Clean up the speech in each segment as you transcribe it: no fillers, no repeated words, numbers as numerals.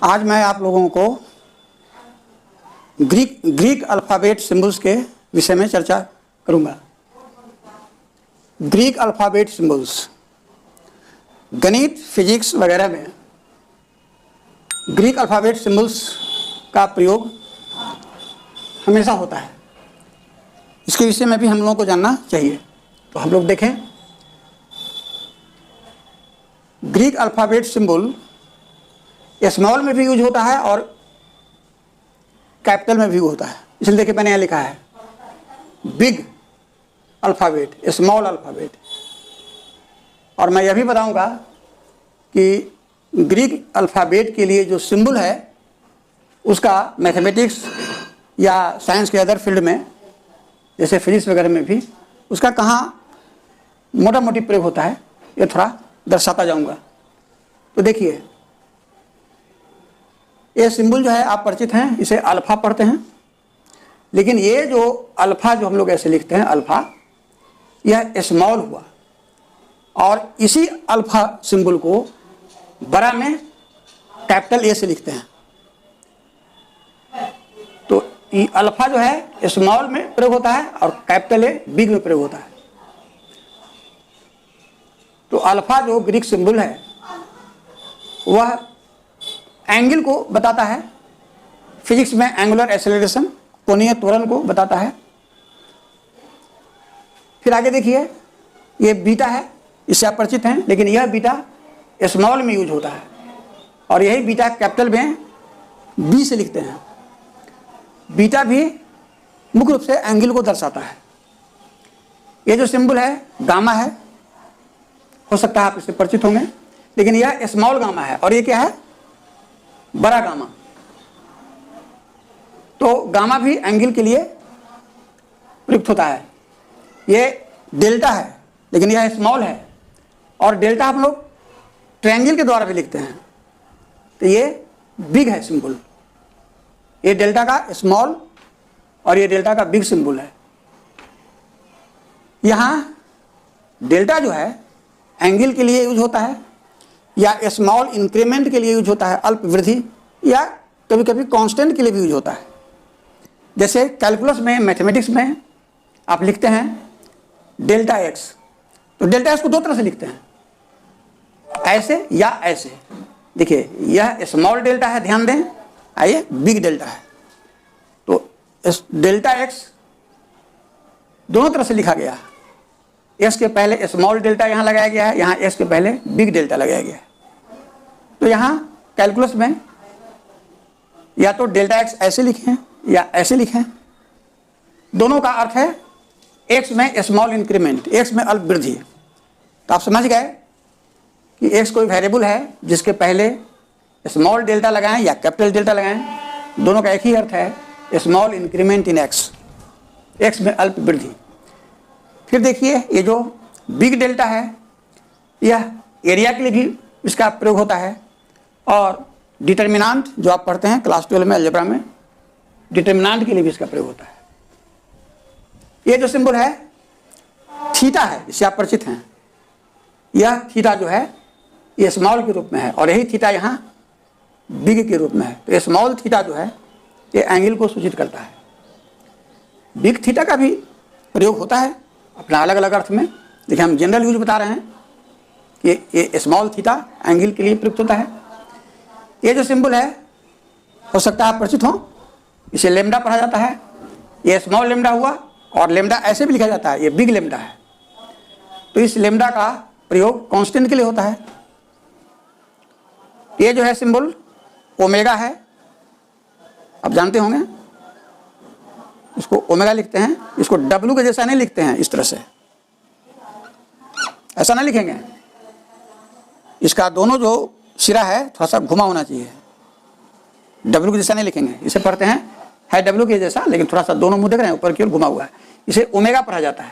आज मैं आप लोगों को ग्रीक अल्फ़ाबेट सिंबल्स के विषय में चर्चा करूंगा। ग्रीक अल्फ़ाबेट सिंबल्स गणित, फिजिक्स वगैरह में ग्रीक अल्फ़ाबेट सिंबल्स का प्रयोग हमेशा होता है। इसके विषय में भी हम लोगों को जानना चाहिए। तो हम लोग देखें, ग्रीक अल्फ़ाबेट सिंबल स्मॉल में भी यूज होता है और कैपिटल में भी होता है। इसलिए देखिए मैंने यहाँ लिखा है बिग अल्फ़ाबेट, स्मॉल अल्फ़ाबेट। और मैं यह भी बताऊंगा कि ग्रीक अल्फ़ाबेट के लिए जो सिंबल है उसका मैथमेटिक्स या साइंस के अदर फील्ड में जैसे फिजिक्स वगैरह में भी उसका कहाँ मोटा मोटी प्रयोग होता है, ये थोड़ा दर्शाता जाऊंगा। तो देखिए, ये सिंबल जो है आप परिचित हैं, इसे अल्फ़ा पढ़ते हैं। लेकिन ये जो अल्फ़ा जो हम लोग ऐसे लिखते हैं अल्फ़ा, यह स्मॉल हुआ और इसी अल्फ़ा सिंबल को बड़ा में कैपिटल ए से लिखते हैं। तो ये अल्फ़ा जो है स्मॉल में प्रयोग होता है और कैपिटल ए बिग में प्रयोग होता है। तो अल्फ़ा जो ग्रीक सिंबल है वह एंगल को बताता है। फिजिक्स में एंगुलर एक्सेलरेशन, कोणीय त्वरण को बताता है। फिर आगे देखिए, ये बीटा है, इससे आप परिचित हैं। लेकिन यह बीटा स्मॉल में यूज होता है और यही बीटा कैपिटल में बी से लिखते हैं। बीटा भी मुख्य रूप से एंगल को दर्शाता है। ये जो सिंबल है गामा है, हो सकता है आप इससे परिचित होंगे, लेकिन यह स्मॉल गामा है और ये क्या है, बड़ा गामा। तो गामा भी एंगल के लिए प्रयुक्त होता है। ये डेल्टा है लेकिन यह स्मॉल है और डेल्टा हम लोग ट्रायंगल के द्वारा भी लिखते हैं। तो ये बिग है सिंबल। ये डेल्टा का स्मॉल और ये डेल्टा का बिग सिंबल है। यहाँ डेल्टा जो है एंगल के लिए यूज होता है या स्मॉल इंक्रीमेंट के लिए यूज होता है, अल्प वृद्धि, या कभी कभी कांस्टेंट के लिए भी यूज होता है। जैसे कैलकुलस में, मैथमेटिक्स में आप लिखते हैं डेल्टा एक्स, तो डेल्टा एक्स को दो तरह से लिखते हैं, ऐसे या ऐसे। देखिए यह स्मॉल डेल्टा है, ध्यान दें, आइए बिग डेल्टा है। तो इस डेल्टा एक्स दोनों तरह से लिखा गया है। एस के पहले स्मॉल डेल्टा यहाँ लगाया गया है, यहाँ एस के पहले बिग डेल्टा लगाया गया है। तो यहाँ कैलकुलस में या तो डेल्टा एक्स ऐसे लिखें या ऐसे लिखें, दोनों का अर्थ है एक्स में स्मॉल इंक्रीमेंट, एक्स में अल्प वृद्धि। तो आप समझ गए कि एक्स कोई वेरिएबल है जिसके पहले स्मॉल डेल्टा लगाएं या कैपिटल डेल्टा लगाएं, दोनों का एक ही अर्थ है, small increment in x, x में अल्प वृद्धि। फिर देखिए ये जो बिग डेल्टा है यह एरिया के लिए भी इसका प्रयोग होता है और डिटर्मिनांट जो आप पढ़ते हैं क्लास 12 में अलजेब्रा में, डिटर्मिनांट के लिए भी इसका प्रयोग होता है। ये जो सिंबल है थीटा है, इससे आप परिचित हैं। यह थीटा जो है ये स्मॉल के रूप में है और यही थीटा यहाँ बिग के रूप में है। तो ये स्मॉल थीटा जो है ये एंगल को सूचित करता है। बिग थीटा का भी प्रयोग होता है अपना अलग अलग अर्थ में, लेकिन हम जनरल यूज बता रहे हैं कि ये स्मॉल थीटा एंगल के लिए प्रयुक्त होता है। ये जो सिंबल है हो सकता है आप परिचित हो, इसे लेमडा पढ़ा जाता है। ये स्मॉल लेमडा हुआ और लेमडा ऐसे भी लिखा जाता है, ये बिग लेमडा है। तो इस लेमडा का प्रयोग कांस्टेंट के लिए होता है। ये जो है सिंबल ओमेगा है, आप जानते होंगे, इसको ओमेगा लिखते हैं। इसको डब्लू के जैसा नहीं लिखते हैं, इस तरह से ऐसा नहीं लिखेंगे। इसका दोनों जो सिरा है थोड़ा सा घुमा होना चाहिए, डब्लू के जैसा नहीं लिखेंगे। इसे पढ़ते हैं है डब्लू के जैसा, लेकिन थोड़ा सा दोनों मुंह देख रहे हैं ऊपर की ओर घुमा हुआ है, इसे ओमेगा पढ़ा जाता है।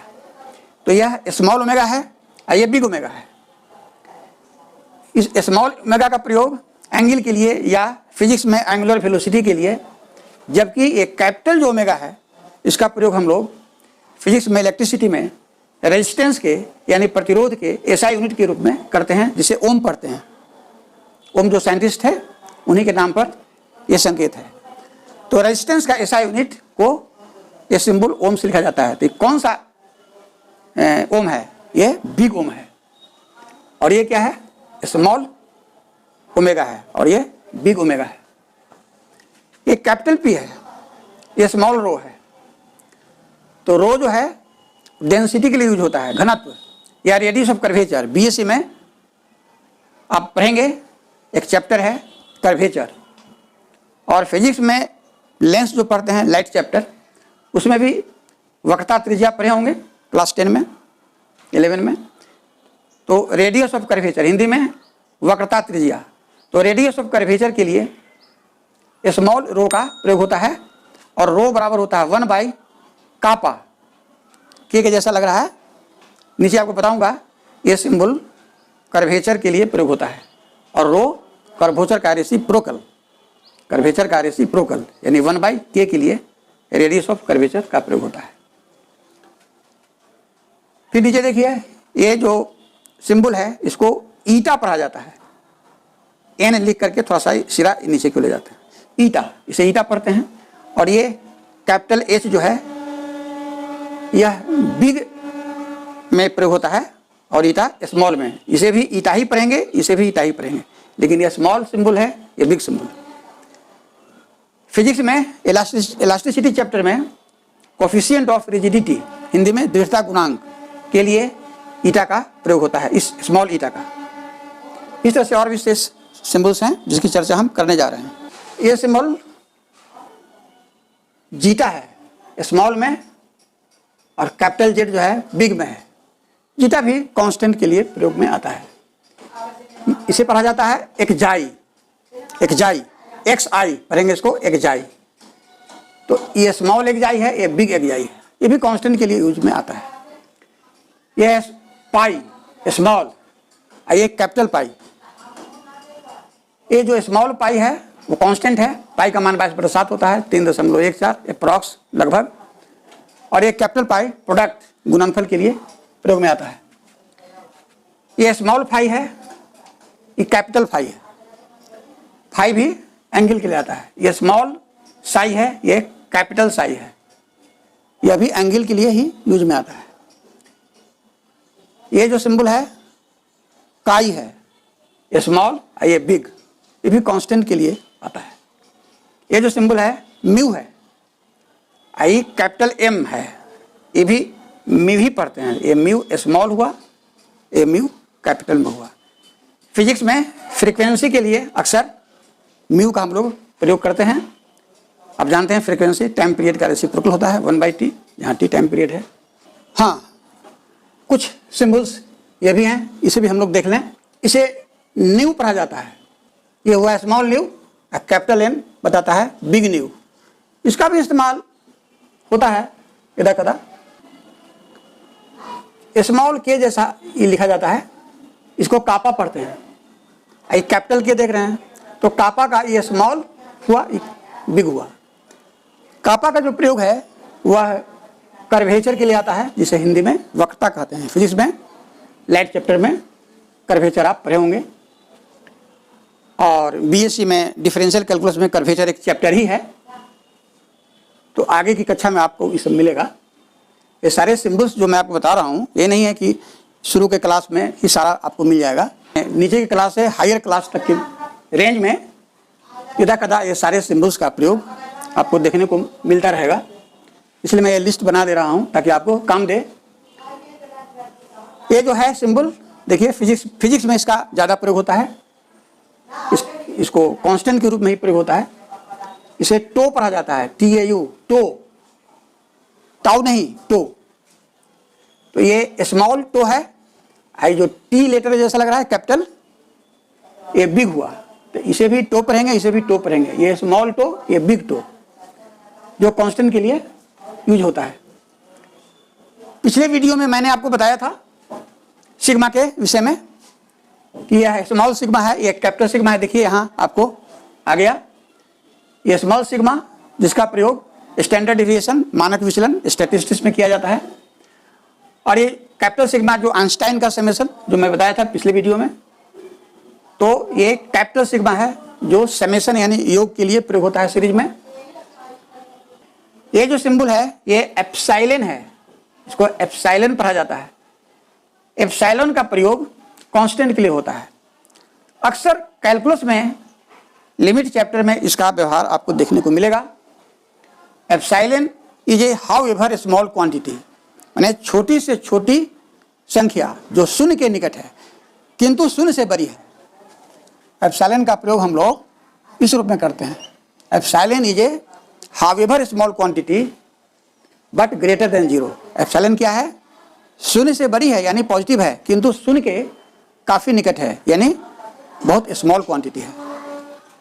तो यह स्मॉल ओमेगा है और ये बिग ओमेगा है। इस स्मॉल ओमेगा का प्रयोग एंगल के लिए या फिजिक्स में एंगुलर वेलोसिटी के लिए, जबकि एक कैपिटल जो ओमेगा है इसका प्रयोग हम लोग फिजिक्स में इलेक्ट्रिसिटी में रेजिस्टेंस के यानी प्रतिरोध के एसआई यूनिट के रूप में करते हैं, जिसे ओम पढ़ते हैं। ओम जो साइंटिस्ट है उन्हीं के नाम पर यह संकेत है। तो रेजिस्टेंस का एसआई यूनिट को यह सिंबल ओम से लिखा जाता है। तो कौन सा ओम है? ये बिग ओम है। और ये क्या है? स्मॉल ओमेगा है और ये बिग ओमेगा है। ये कैपिटल पी है, ये स्मॉल रो है। तो रो जो है डेंसिटी के लिए यूज होता है, घनत्व या रेडियस ऑफ कर्वेचर। बीएससी में आप पढ़ेंगे, एक चैप्टर है कर्वेचर। और फिजिक्स में लेंस जो पढ़ते हैं, लाइट चैप्टर, उसमें भी वक्रता त्रिज्या पढ़े होंगे क्लास 10 में, 11 में। तो रेडियस ऑफ कर्वेचर, हिंदी में वक्रता त्रिज्या। तो रेडियस ऑफ कर्वेचर के लिए स्मॉल रो का प्रयोग होता है और रो बराबर होता है 1 कापा के जैसा लग रहा है। नीचे आपको बताऊंगा, ये सिंबल कर्वेचर के लिए प्रयोग होता है और रो कर्वेचर का रेसिप्रोकल, कर्वेचर का रेसिप्रोकल यानी 1/k के लिए रेडियस ऑफ कर्वेचर का प्रयोग होता है। फिर नीचे देखिए, ये जो सिंबल है इसको ईटा पढ़ा जाता है। एन लिख करके थोड़ा सा सिरा नीचे को ले जाते हैं, ईटा, इसे ईटा पढ़ते हैं। और ये कैपिटल एच जो है यह बिग में प्रयोग होता है और ईटा स्मॉल में। इसे भी ईटा ही पढ़ेंगे, इसे भी ईटा ही पढ़ेंगे, लेकिन यह स्मॉल सिंबल है, यह बिग सिंबल। फिजिक्स में इलास्टिसिटी चैप्टर में कोफिशिएंट ऑफ रिजिडिटी, हिंदी में दृढ़ता गुणांक के लिए ईटा का प्रयोग होता है, इस स्मॉल ईटा का। इस तरह से और विशेष सिंबल्स हैं जिसकी चर्चा हम करने जा रहे हैं। ये सिंबल जीटा है स्मॉल में और कैपिटल जेड जो है बिग में है। जीटा भी कांस्टेंट के लिए प्रयोग में आता है। इसे पढ़ा जाता है एक्जाई, एक्जाई, एक्स आई पढ़ेंगे इसको, एक्जाई। तो ये स्मॉल एक्जाई है, ये बिग एक्जाई है, ये भी कांस्टेंट के लिए यूज में आता है। ये पाई स्मॉल, ये कैपिटल पाई। ये जो स्मॉल पाई है वो कांस्टेंट है, पाई का मान 22/7 होता है, 3.14 अप्रॉक्स लगभग। और ये कैपिटल पाई प्रोडक्ट गुणनफल के लिए प्रयोग में आता है। ये स्मॉल फाई है, ये कैपिटल फाई है। फाई भी एंगल के लिए आता है। ये स्मॉल साई है, ये कैपिटल साई है, यह भी एंगल के लिए ही यूज में आता है। ये जो सिंबल है काई है, ये स्मॉल, ये बिग, ये भी कांस्टेंट के लिए आता है। ये जो सिंबल है म्यू है, आई कैपिटल एम है, ये भी म्यू ही पढ़ते हैं। ये म्यू स्मॉल हुआ, ये म्यू कैपिटल में हुआ। फिजिक्स में फ्रीक्वेंसी के लिए अक्सर म्यू का हम लोग प्रयोग करते हैं। आप जानते हैं फ्रीक्वेंसी टाइम पीरियड का रेसिप्रोकल होता है 1/t, यहाँ t टाइम पीरियड है। हाँ, कुछ सिंबल्स ये भी हैं, इसे भी हम लोग देख लें। इसे न्यू पढ़ा जाता है, ये हुआ स्मॉल न्यू, कैपिटल एन बताता है बिग न्यू। इसका भी इस्तेमाल होता है इधर कदा। स्मॉल के जैसा ये लिखा जाता है, इसको कापा पढ़ते हैं। ये कैपिटल के देख रहे हैं, तो कापा का ये स्मॉल हुआ, बिग हुआ। कापा का जो प्रयोग है वह कर्वेचर के लिए आता है, जिसे हिंदी में वक्रता कहते हैं। फिजिक्स में लाइट चैप्टर में कर्वेचर आप पढ़े होंगे, और बीएससी में डिफरेंशियल कैलकुलस में कर्वेचर एक चैप्टर ही है। तो आगे की कक्षा में आपको ये सब मिलेगा। ये सारे सिंबल्स जो मैं आपको बता रहा हूँ, ये नहीं है कि शुरू के क्लास में ही सारा आपको मिल जाएगा। नीचे की क्लास से हायर क्लास तक की रेंज में यदा कदा ये सारे सिंबल्स का प्रयोग आपको देखने को मिलता रहेगा। इसलिए मैं ये लिस्ट बना दे रहा हूँ ताकि आपको काम दे। ये जो है सिंबल देखिए, फिजिक्स में इसका ज़्यादा प्रयोग होता है। इसको कांस्टेंट के रूप में ही प्रयोग होता है। इसे टो पढ़ा जाता है, TAU, टो, टाउ नहीं, टो। तो ये स्मॉल टो है, आई जो टी लेटर जैसा लग रहा है कैपिटल, ये बिग हुआ, तो इसे भी टो पढ़ेंगे, इसे भी टो पढ़ेंगे। ये स्मॉल टो, ये बिग टो, जो कांस्टेंट के लिए यूज होता है। पिछले वीडियो में मैंने आपको बताया था सिग्मा के विषय में कि यह स्मॉल सिग्मा है, ये कैपिटल सिग्मा है। देखिए यहाँ आपको आ गया, ये स्मॉल सिग्मा जिसका प्रयोग स्टैंडर्ड डिविएशन, मानक विचलन, स्टैटिस्टिक्स में किया जाता है। और ये कैपिटल सिग्मा जो आइंस्टाइन का समेशन जो मैं बताया था पिछले वीडियो में, तो ये कैपिटल सिग्मा है जो समेशन यानी योग के लिए प्रयोग होता है सीरीज में। ये जो सिंबल है ये एप्सिलॉन है, इसको एप्सिलॉन पढ़ा जाता है। एप्सिलॉन का प्रयोग कांस्टेंट के लिए होता है। अक्सर कैलकुलस में लिमिट चैप्टर में इसका व्यवहार आपको देखने को मिलेगा। Epsilon is A how ever small quantity, माने छोटी से छोटी संख्या जो शून्य के निकट है किंतु शून्य से बड़ी है। एप्सिलॉन का प्रयोग हम लोग इस रूप में करते हैं, epsilon is A how ever small quantity but greater than zero. Epsilon क्या है? शून्य से बड़ी है यानी पॉजिटिव है, किंतु शून्य के काफ़ी निकट है यानी बहुत स्मॉल क्वांटिटी है।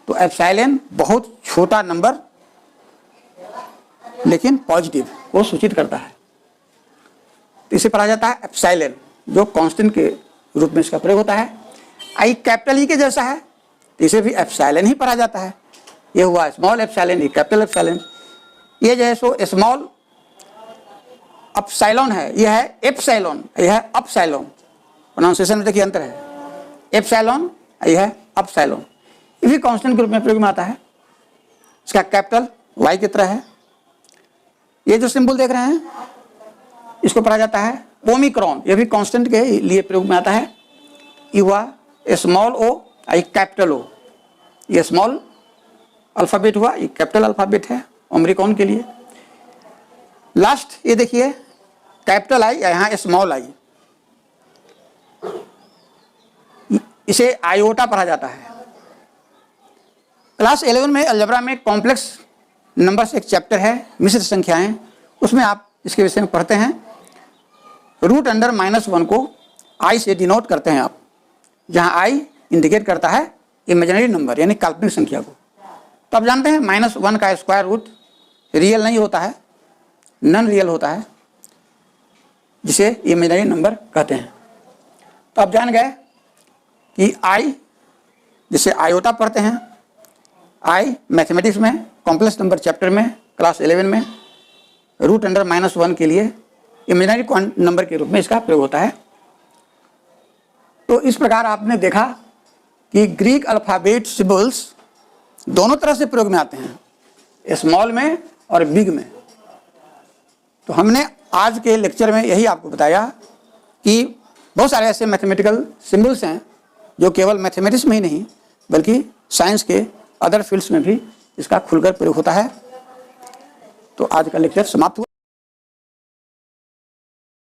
तो एप्सिलॉन बहुत छोटा नंबर लेकिन पॉजिटिव को सूचित करता है, तो इसे पढ़ा जाता है एप्सिलॉन, जो कांस्टेंट के रूप में इसका प्रयोग होता है। आई कैपिटल ई के जैसा है तो इसे भी एप्सिलॉन ही पढ़ा जाता है। ये हुआ स्मॉल एप्सिलॉन, ये कैपिटल एप्सिलॉन। ये जो है सो स्मॉल अपसाइलॉन है, यह है एप्सिलॉन, यह है अपसाइलॉन। प्रोनाउंसिएशन में देखिए अंतर है, एप्सिलॉन, यह है अपसाइलॉन। ये भी कांस्टेंट के रूप में प्रयोग में आता है। इसका कैपिटल वाई की तरह है। ये जो सिंबल देख रहे हैं इसको पढ़ा जाता है ओमिक्रॉन, यह भी कांस्टेंट के लिए प्रयोग में आता है। ये हुआ स्मॉल ओ, ये कैपिटल ओ। ये स्मॉल अल्फाबेट हुआ, ये कैपिटल अल्फाबेट है ओमिक्रॉन के लिए। लास्ट ये देखिए कैपिटल आई, यहाँ स्मॉल आई, इसे आयोटा पढ़ा जाता है। क्लास 11 में अलजेब्रा में कॉम्प्लेक्स नंबर्स एक चैप्टर है, मिश्र संख्याएं, उसमें आप इसके विषय में पढ़ते हैं। रूट अंडर -1 को आई से डिनोट करते हैं आप, जहां आई इंडिकेट करता है इमेजिनरी नंबर यानी काल्पनिक संख्या को। तो आप जानते हैं -1 का स्क्वायर रूट रियल नहीं होता है, नॉन रियल होता है, जिसे इमेजिनरी नंबर कहते हैं। तो आप जान गए कि आई, जिसे आयोटा पढ़ते हैं, आई मैथमेटिक्स में कॉम्प्लेक्स नंबर चैप्टर में क्लास 11 में रूट अंडर -1 के लिए इमेजिनरी नंबर के रूप में इसका प्रयोग होता है। तो इस प्रकार आपने देखा कि ग्रीक अल्फ़ाबेट सिंबल्स दोनों तरह से प्रयोग में आते हैं, स्मॉल में और बिग में। तो हमने आज के लेक्चर में यही आपको बताया कि बहुत सारे ऐसे मैथमेटिकल सिंबल्स हैं जो केवल मैथमेटिक्स में ही नहीं बल्कि साइंस के अदर फील्ड्स में भी इसका खुलकर प्रयोग होता है। तो आज का लेक्चर समाप्त हुआ।